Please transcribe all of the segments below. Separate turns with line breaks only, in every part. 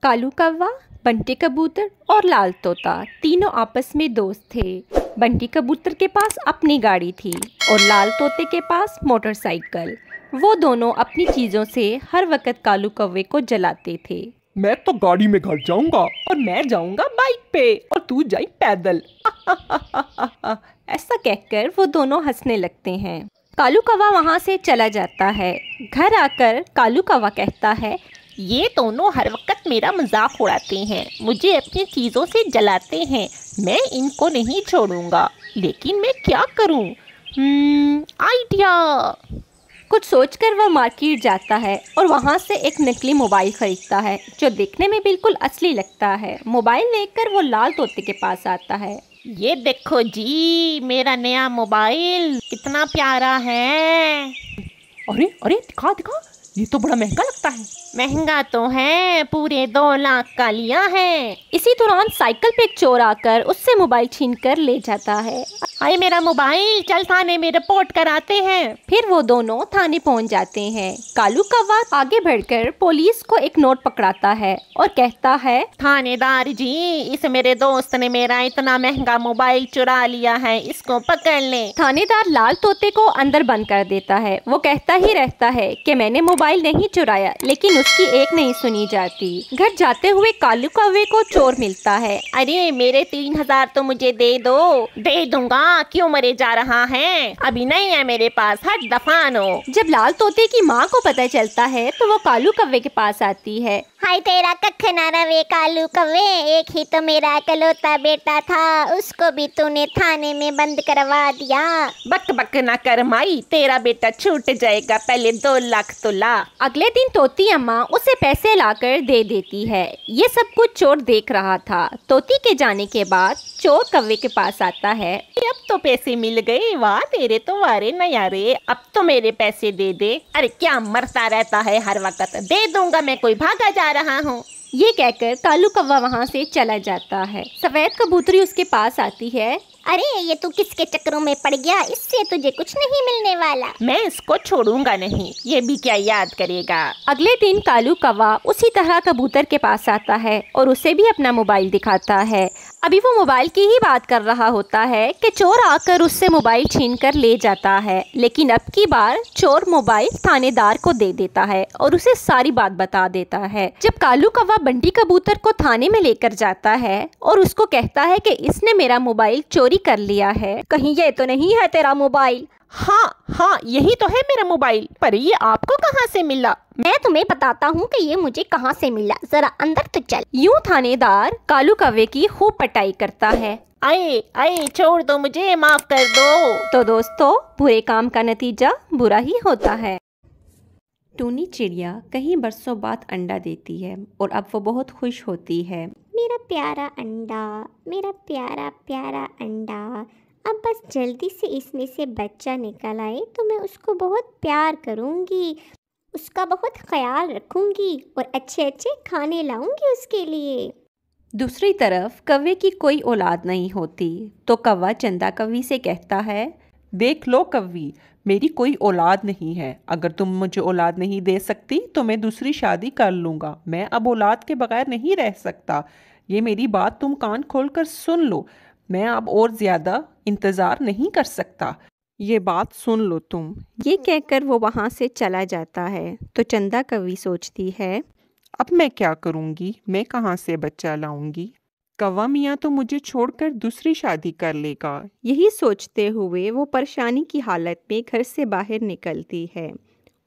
कालू कौवा, बंटी कबूतर और लाल तोता तीनों आपस में दोस्त थे। बंटी कबूतर के पास अपनी गाड़ी थी और लाल तोते के पास मोटरसाइकिल। वो दोनों अपनी चीज़ों से हर वक्त कालू कौवे को जलाते थे।
मैं तो गाड़ी में घर जाऊंगा और मैं जाऊंगा बाइक पे और तू जाई पैदल।
ऐसा कहकर वो दोनों हंसने लगते हैं। कालू कौवा वहाँ से चला जाता है। घर आकर कालू कौवा कहता है,
ये दोनों हर वक्त मेरा मजाक उड़ाते हैं, मुझे अपनी चीज़ों से जलाते हैं। मैं इनको नहीं छोड़ूंगा, लेकिन मैं क्या करूं? आइडिया।
कुछ सोचकर वह मार्केट जाता है और वहाँ से एक नकली मोबाइल खरीदता है जो देखने में बिल्कुल असली लगता है। मोबाइल लेकर वो लाल तोते के पास आता है।
ये देखो जी, मेरा नया मोबाइल कितना प्यारा है।
अरे अरे दिखा दिखा, ये तो बड़ा महंगा लगता है।
महंगा तो है, पूरे 2 लाख का लिया है।
इसी दौरान साइकिल पे एक चोर आकर उससे मोबाइल छीनकर ले जाता है।
हाय मेरा मोबाइल, चल थाने में रिपोर्ट कराते हैं।
फिर वो दोनों थाने पहुंच जाते हैं। कालू कौवा आगे बढ़कर पुलिस को एक नोट पकड़ाता है और कहता है,
थानेदार जी, इस मेरे दोस्त ने मेरा इतना महंगा मोबाइल चुरा लिया है, इसको पकड़ ले।
थानेदार लाल तोते को अंदर बंद कर देता है। वो कहता ही रहता है कि मैंने मोबाइल नहीं चुराया, लेकिन उसकी एक नहीं सुनी जाती। घर जाते हुए कालू कौवे को चोर मिलता है।
अरे मेरे 3000 तो मुझे दे दो। दे दूंगा, क्यों मरे जा रहा है? अभी नहीं है मेरे पास, हट दफानो।
जब लाल तोते की माँ को पता चलता है तो वो कालू कौवे के पास आती है।
हाय तेरा कख ना रवे कालू कौवे, एक ही तो मेरा इकलौता बेटा था, उसको भी तूने थाने में बंद करवा दिया।
बक बक ना कर माई, तेरा बेटा छूट जाएगा, पहले 2 लाख तो ला।
अगले दिन तोती अम्मा उसे पैसे लाकर दे देती है। ये सब कुछ चोर देख रहा था। तोती के जाने के बाद चोर कौवे के पास आता है।
अब तो पैसे मिल गए, वाह तेरे तो वारे नयारे, अब तो मेरे पैसे दे दे। अरे क्या मरता रहता है हर वक्त? दे दूंगा मैं, कोई भागा जा रहा हूँ।
ये कहकर कालू कौवा वहाँ से चला जाता है। सफेद कबूतरी उसके पास आती है।
अरे ये तू किसके चक्करों में पड़ गया? इससे तुझे कुछ नहीं मिलने वाला।
मैं इसको छोड़ूंगा नहीं, ये भी क्या याद करेगा।
अगले दिन कालू कौवा उसी तरह कबूतर के पास आता है और उसे भी अपना मोबाइल दिखाता है। अभी वो मोबाइल की ही बात कर रहा होता है कि चोर आकर उससे मोबाइल छीन कर ले जाता है। लेकिन अब की बार चोर मोबाइल थानेदार को दे देता है और उसे सारी बात बता देता है। जब कालू कौवा बंटी कबूतर को थाने में लेकर जाता है और उसको कहता है कि इसने मेरा मोबाइल चोरी कर लिया है, कहीं ये तो नहीं है तेरा मोबाइल?
हाँ, यही तो है मेरा मोबाइल, पर ये आपको कहाँ से मिला?
मैं तुम्हें बताता हूँ कि ये मुझे कहाँ से मिला, जरा अंदर तो चल।
यूं थानेदार कालू कौवे की खूब पिटाई करता है।
आए छोड़ दो मुझे, माफ कर दो।
तो दोस्तों, बुरे काम का नतीजा बुरा ही होता है। टूनी चिड़िया कहीं बरसों बाद अंडा देती है और अब वो बहुत खुश होती है।
मेरा प्यारा अंडा, मेरा प्यारा प्यारा अंडा, अब बस जल्दी से इसमें से बच्चा निकल आए तो मैं उसको बहुत प्यार करूँगी, उसका बहुत ख्याल रखूँगी और अच्छे अच्छे खाने लाऊँगी उसके लिए।
दूसरी तरफ कौवे की कोई औलाद नहीं होती तो कौवा चंदा कौवी से कहता है,
देख लो कव्वी, मेरी कोई औलाद नहीं है। अगर तुम मुझे औलाद नहीं दे सकती तो मैं दूसरी शादी कर लूँगा। मैं अब औलाद के बगैर नहीं रह सकता। ये मेरी बात तुम कान खोलकर सुन लो। मैं अब और ज़्यादा इंतज़ार नहीं कर सकता। ये बात सुन लो तुम।
ये कहकर वो वहाँ से चला जाता है। तो चंदा कौवी सोचती है,
अब मैं क्या करूँगी? मैं कहाँ से बच्चा लाऊंगी? कौवा मियाँ तो मुझे छोड़कर दूसरी शादी कर लेगा।
यही सोचते हुए वो परेशानी की हालत में घर से बाहर निकलती है।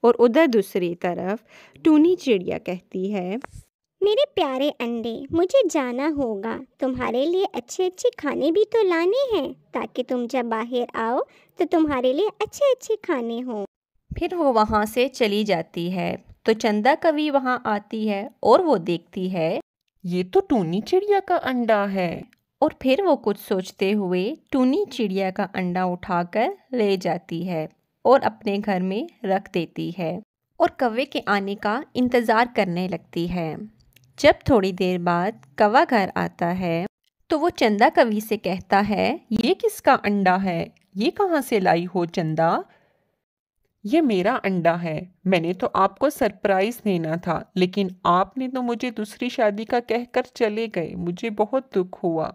और उधर दूसरी तरफ टूनी चिड़िया कहती है,
मेरे प्यारे अंडे, मुझे जाना होगा, तुम्हारे लिए अच्छे अच्छे खाने भी तो लाने हैं, ताकि तुम जब बाहर आओ तो तुम्हारे लिए अच्छे अच्छे खाने हों।
फिर वो वहाँ से चली जाती है। तो चंदा कौवी वहाँ आती है और वो देखती है,
ये तो टूनी चिड़िया का अंडा है।
और फिर वो कुछ सोचते हुए टूनी चिड़िया का अंडा उठाकर ले जाती है और अपने घर में रख देती है और कौवे के आने का इंतज़ार करने लगती है। जब थोड़ी देर बाद कौवा घर आता है तो वो चंदा कौवी से कहता है,
ये किसका अंडा है? ये कहाँ से लाई हो चंदा? ये मेरा अंडा है। मैंने तो आपको सरप्राइज देना था, लेकिन आपने तो मुझे दूसरी शादी का कहकर चले गए। मुझे बहुत दुख हुआ।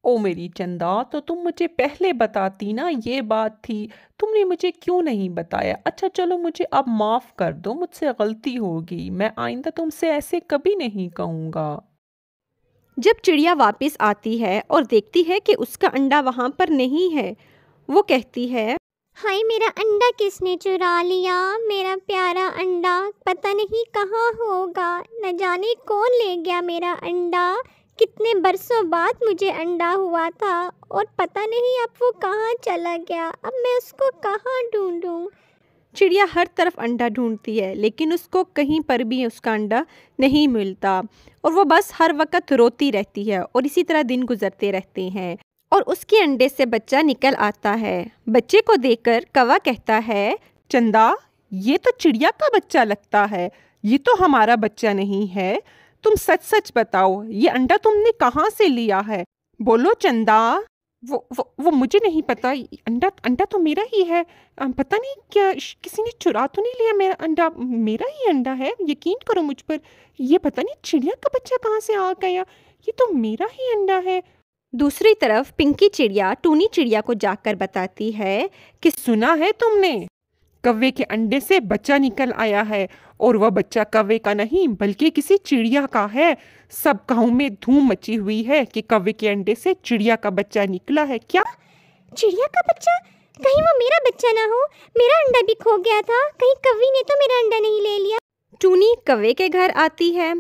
ओ मेरी चंदा, तो तुम मुझे पहले बताती ना, ये बात थी। तुमने मुझे क्यों नहीं बताया? अच्छा चलो, मुझे अब माफ कर दो, मुझसे गलती होगी। मैं आइंदा तुमसे ऐसे कभी नहीं कहूँगा।
जब चिड़िया वापस आती है और देखती है कि उसका अंडा वहाँ पर नहीं है, वो कहती है,
हाय, मेरा अंडा किसने चुरा लिया? मेरा प्यारा अंडा पता नहीं कहाँ होगा। न जाने कौन ले गया मेरा अंडा। कितने बरसों बाद मुझे अंडा हुआ था और पता नहीं अब वो कहाँ चला गया। अब मैं उसको कहाँ ढूंढूं?
चिड़िया हर तरफ अंडा ढूंढती है, लेकिन उसको कहीं पर भी उसका अंडा नहीं मिलता और वो बस हर वक्त रोती रहती है और इसी तरह दिन गुजरते रहते हैं और उसके अंडे से बच्चा निकल आता है। बच्चे को देखकर कौवा कहता है,
चंदा, ये तो चिड़िया का बच्चा लगता है। ये तो हमारा बच्चा नहीं है। तुम सच सच बताओ, ये अंडा तुमने कहाँ से लिया है? बोलो चंदा। वो मुझे नहीं पता। अंडा अंडा तो मेरा ही है। पता नहीं क्या किसी ने चुरा तो नहीं लिया मेरा अंडा। मेरा ही अंडा है, यकीन करो मुझ पर। ये पता नहीं चिड़िया का बच्चा कहाँ से आ गया। ये तो मेरा ही अंडा है।
दूसरी तरफ पिंकी चिड़िया टूनी चिड़िया को जाकर बताती है कि
सुना है तुमने? कौवे के अंडे से बच्चा निकल आया है और वह बच्चा कौवे का नहीं बल्कि किसी चिड़िया का है। सब गांव में धूम मची हुई है कि कौवे के अंडे से चिड़िया का बच्चा निकला है। क्या?
चिड़िया का बच्चा? कहीं वो मेरा बच्चा ना हो? मेरा अंडा भी खो गया था। कहीं कौवी ने तो मेरा अंडा नहीं ले लिया?
टूनी कौवे के घर आती है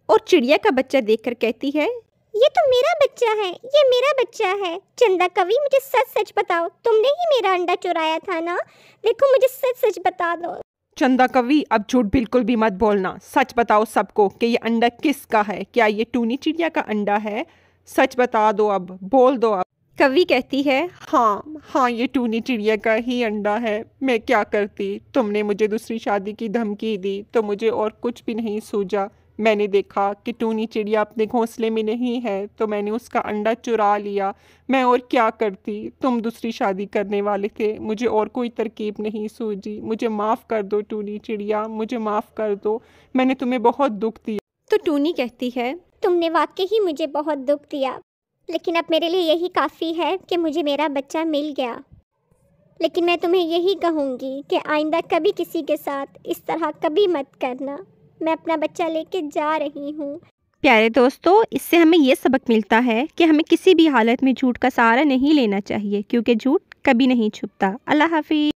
और चिड़िया का बच्चा देखकर कहती है,
ये तो मेरा बच्चा है। ये मेरा बच्चा है। चंदा कवि, मुझे सच सच बताओ, तुमने ही मेरा अंडा चुराया था ना? देखो, मुझे सच सच बता दो।
चंदा कवि, अब झूठ बिल्कुल भी मत बोलना। सच बताओ सबको कि ये अंडा किसका है। क्या ये टूनी चिड़िया का अंडा है? सच बता दो, अब बोल दो। अब
कौवी कहती है,
हाँ, ये टूनी चिड़िया का ही अंडा है। मैं क्या करती? तुमने मुझे दूसरी शादी की धमकी दी तो मुझे और कुछ भी नहीं सूझा। मैंने देखा कि टूनी चिड़िया अपने घोंसले में नहीं है तो मैंने उसका अंडा चुरा लिया। मैं और क्या करती? तुम दूसरी शादी करने वाले थे। मुझे और कोई तरकीब नहीं सूझी। मुझे माफ़ कर दो टूनी चिड़िया, मुझे माफ़ कर दो। मैंने तुम्हें बहुत दुख दिया।
तो टूनी कहती है,
तुमने वाकई ही मुझे बहुत दुख दिया, लेकिन अब मेरे लिए यही काफ़ी है कि मुझे मेरा बच्चा मिल गया। लेकिन मैं तुम्हें यही कहूँगी कि आइंदा कभी किसी के साथ इस तरह कभी मत करना। मैं अपना बच्चा लेके जा रही हूँ।
प्यारे दोस्तों, इससे हमें ये सबक मिलता है कि हमें किसी भी हालत में झूठ का सहारा नहीं लेना चाहिए, क्योंकि झूठ कभी नहीं छुपता। अल्लाह हाफिज़।